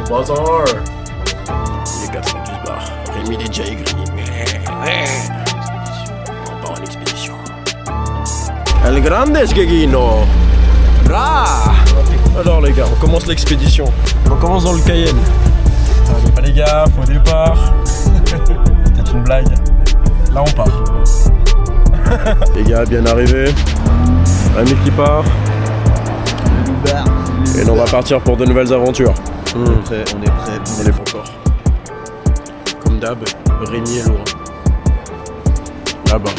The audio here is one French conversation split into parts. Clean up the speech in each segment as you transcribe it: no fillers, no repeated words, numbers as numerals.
Bazar. Les 92 bars. Rémi déjà aigri. On part en expédition. El Grande Gagino. Bra. Alors les gars, on commence l'expédition. On commence dans le Cayenne. Allez les gars, faux départ. C'était une blague. Là on part. Les gars, bien arrivés. Rémi qui part. Et là on va partir pour de nouvelles aventures. On est prêt. On est pas encore. Comme d'hab, Rémi est loin. Là-bas.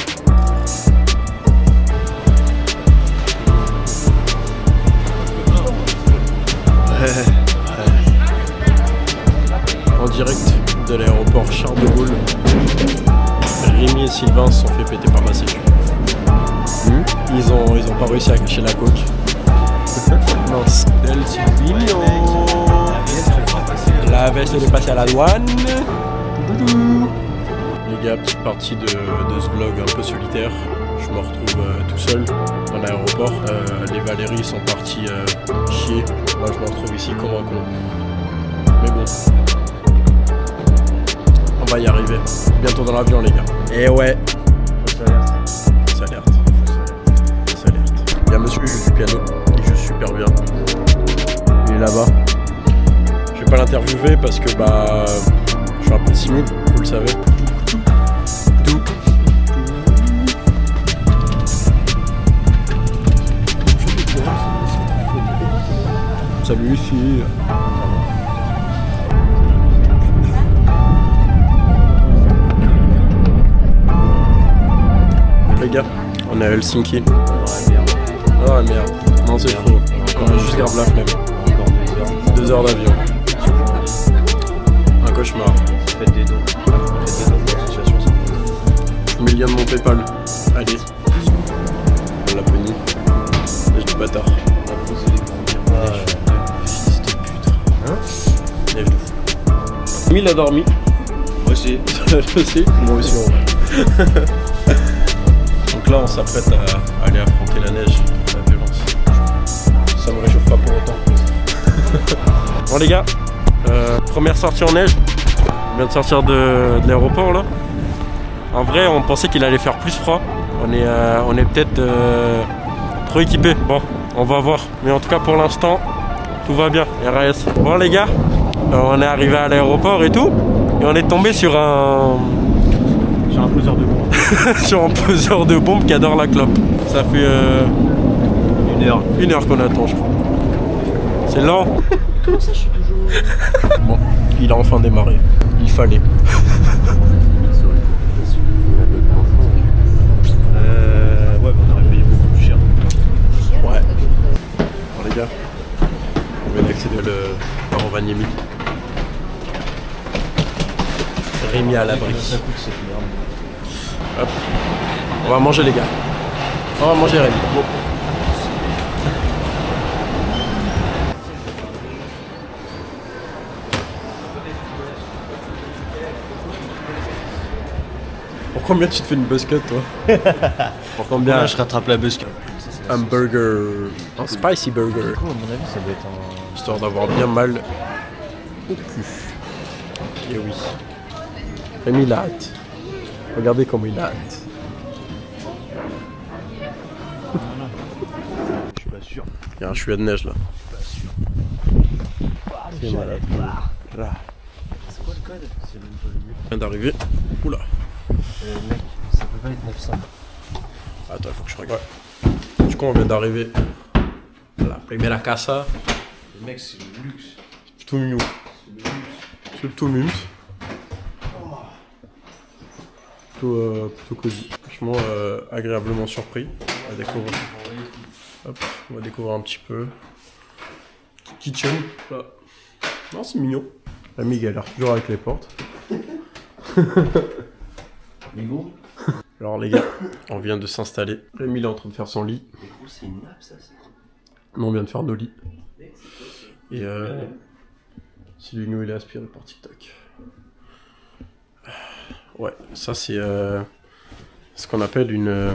En direct de l'aéroport Charles de Gaulle, Rémi et Sylvain se sont fait péter par la sécu. Ils ont pas réussi à cacher la coque. Mince. Del Silvino. La veste elle est passée à la douane. Les gars, petite partie de ce vlog un peu solitaire. Je me retrouve tout seul dans l'aéroport. Les Valérie sont partis chier. Moi je me retrouve ici comme un con. Mais bon. On va y arriver. Bientôt dans l'avion les gars. Et ouais. Ça alerte. Il y a monsieur qui joue du piano. Il joue super bien. Il est là-bas. Je vais pas l'interviewer parce que je suis un peu timide, vous le savez. Salut ici. Les gars, on est à Helsinki. Oh merde. Non c'est faux. On a juste grave la flemme. 2 heures d'avion. Un cauchemar. Faites des dons. Je mets le lien de mon Paypal. Allez. On l'a puni. Lèche du bâtard. Fils de pute. Hein? Lèche de fou. Mille a dormi. Moi aussi. Moi aussi en vrai. Donc là on s'apprête à aller affronter la neige, la violence. Ça me réchauffe pas pour autant. Bon les gars, première sortie en neige. On vient de sortir de l'aéroport là. En vrai on pensait qu'il allait faire plus froid. On est peut-être trop équipés. Bon, on va voir. Mais en tout cas pour l'instant, tout va bien. RAS. Bon les gars, on est arrivé à l'aéroport et tout. Et on est tombé sur un peseur de bombe. sur un peseur de bombe qui adore la clope. Ça fait 1 heure qu'on attend je crois. C'est lent. Comment ça je suis toujours... Bon, il a enfin démarré. Il fallait. Ouais, mais on aurait payé beaucoup plus cher. Ouais. Bon les gars, on vient d'accéder à Rovaniemi. Rémi à l'abri. Ça coûte cette merde. Hop. On va manger les gars. On va manger Rémi. Bon. Pour combien tu te fais une buzzcut toi? Pour combien? Là, je rattrape la busque. Un burger. Un spicy burger. Du coup, à mon avis, ça doit être un... Histoire d'avoir bien mal au cul. Et oui. Rémi il a hâte. Regardez comment il a hâte. Je suis pas sûr. Il y a un chouïa de neige là. C'est malade. Là. C'est quoi le code? C'est même pas le but. Vient d'arriver. Oula. Mec, ça peut pas être 900. Attends, il faut que je regarde. Du coup, on vient d'arriver à la première casa. Le mec, c'est le luxe. C'est tout mignon. C'est le tout mime. Plutôt cosy. Franchement, agréablement surpris à découvrir. Hop, on va découvrir un petit peu. Kitchen. Là. Non, c'est mignon. L'ami galère toujours avec les portes. Lego. Alors les gars, on vient de s'installer. Rémi il est en train de faire son lit. Mais gros, c'est une nappe ça. Nous on vient de faire nos lits. Et Silvino il est aspiré par TikTok. Ouais, ça c'est ce qu'on appelle une...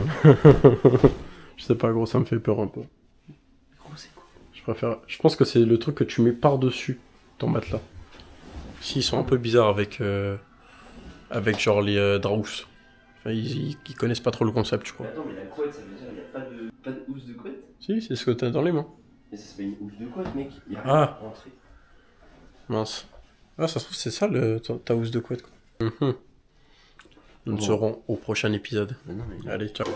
Je sais pas gros, ça me fait peur un peu. Gros, c'est quoi? Je pense que c'est le truc que tu mets par-dessus ton matelas. Si, ils sont un peu bizarres avec genre les draous. Enfin, ils connaissent pas trop le concept, je crois. Mais attends, mais la couette, ça veut dire qu'il n'y a pas de housse de couette? Si, c'est ce que t'as dans les mains. Mais ça, c'est pas une housse de couette, mec. Il y a Ah. rien rentré. Mince. Ah, ça se trouve, c'est ça ta housse de couette, quoi. Nous Bon. serons au prochain épisode. Mais non, mais... Allez, ciao.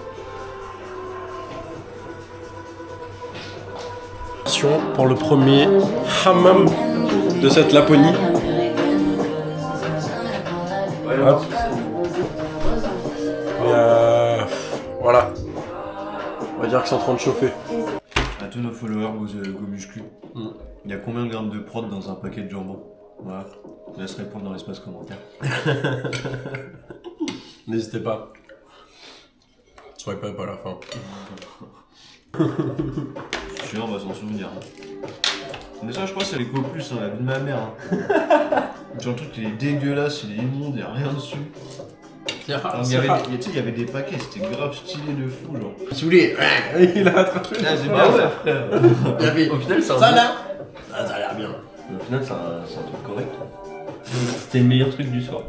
Attention pour le premier hammam de cette Laponie. Ouais, Hop. Voilà. On va dire qu'ils sont en train de chauffer. À tous nos followers Go Muscu, Mm. il y a combien de grammes de prod dans un paquet de jambon? Voilà, je laisse répondre dans l'espace commentaire. N'hésitez pas. Swipe up à la fin. Je suis sûr, on va s'en souvenir. Mais ça, je crois que c'est les plus, hein, la vie de ma mère. Hein. Genre, le truc, il est dégueulasse, il est immonde, il n'y a rien dessus. Alors, il y avait des paquets, c'était grave stylé de fou, genre. Saoulé. Il a attrapé. Ah, c'est pas vrai, frère. Au final, c'est un... Ça là. Ça a l'air bien. Au final, c'est un truc correct. C'était le meilleur truc du soir.